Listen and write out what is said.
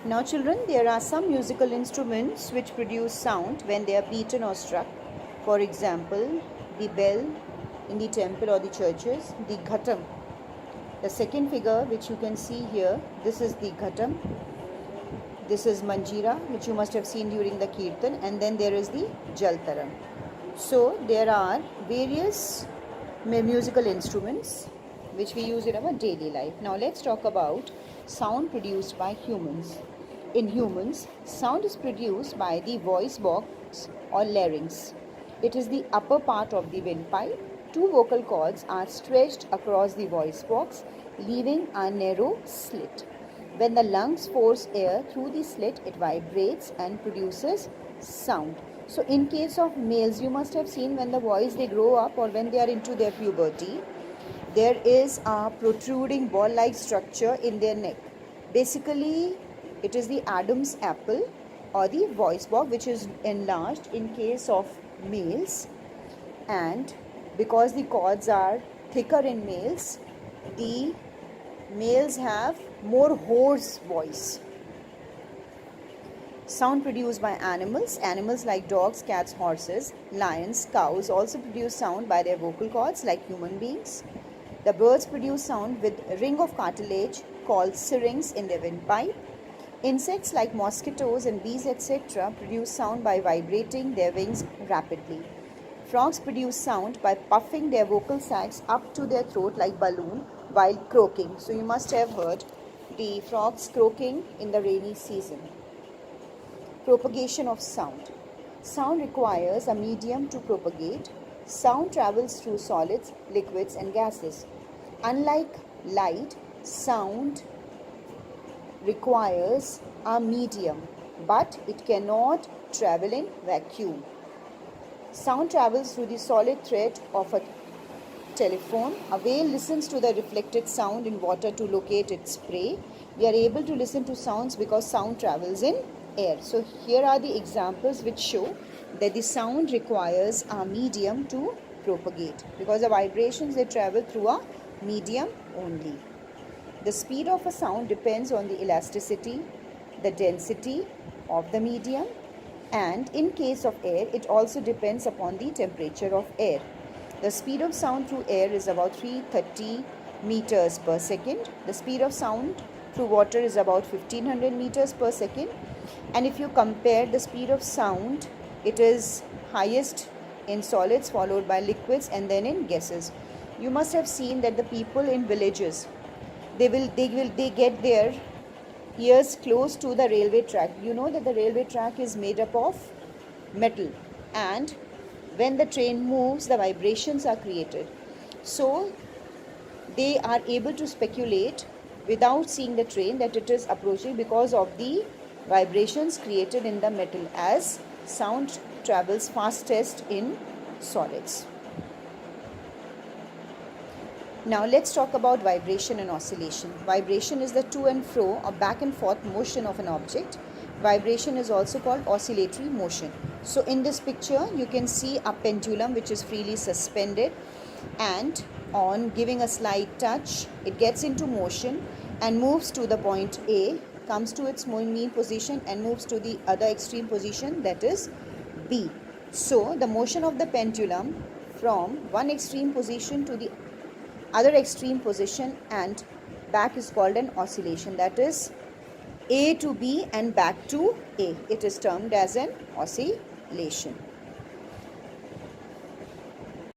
Now children, there are some musical instruments which produce sound when they are beaten or struck. For example, the bell in the temple or the churches, the ghatam. The second figure which you can see here, this is the ghatam. This is manjira, which you must have seen during the kirtan, and then there is the jaltaram. So there are various musical instruments which we use in our daily life. Now let's talk about sound produced by humans. In humans, sound is produced by the voice box or larynx. It is the upper part of the windpipe. Two vocal cords are stretched across the voice box, leaving a narrow slit. When the lungs force air through the slit, it vibrates and produces sound. So in case of males, you must have seen when the boys, they grow up or when they are into their puberty, there is a protruding ball-like structure in their neck. Basically, it is the Adam's apple or the voice box, which is enlarged in case of males, and because the cords are thicker in males, the males have more hoarse voice. Sound produced by animals. Animals like dogs, cats, horses, lions, cows also produce sound by their vocal cords like human beings. The birds produce sound with a ring of cartilage called syrinx in their windpipe. Insects like mosquitoes and bees, etc., produce sound by vibrating their wings rapidly. Frogs produce sound by puffing their vocal sacs up to their throat like balloon while croaking. So you must have heard the frogs croaking in the rainy season. Propagation of sound. Sound requires a medium to propagate. Sound travels through solids, liquids, and gases. Unlike light, sound requires a medium, but it cannot travel in vacuum. Sound travels through the solid thread of a telephone. A whale listens to the reflected sound in water to locate its prey. We are able to listen to sounds because sound travels in air. So here are the examples which show that the sound requires a medium to propagate, because the vibrations, they travel through a medium only. The speed of a sound depends on the elasticity, the density of the medium, and in case of air, it also depends upon the temperature of air. The speed of sound through air is about 330 meters per second. The speed of sound through water is about 1500 meters per second. And if you compare the speed of sound, it is highest in solids, followed by liquids, and then in gases. You must have seen that the people in villages, they get their ears close to the railway track. You know that the railway track is made up of metal, and when the train moves, the vibrations are created. So they are able to speculate without seeing the train that it is approaching because of the vibrations created in the metal, as sound travels fastest in solids. Now let's talk about vibration and oscillation. Vibration is the to and fro or back and forth motion of an object. Vibration is also called oscillatory motion. So in this picture, you can see a pendulum which is freely suspended, and on giving a slight touch, it gets into motion and moves to the point A, comes to its mean position and moves to the other extreme position, that is B. So the motion of the pendulum from one extreme position to the other extreme position and back is called an oscillation, that is A to B and back to A. It is termed as an oscillation.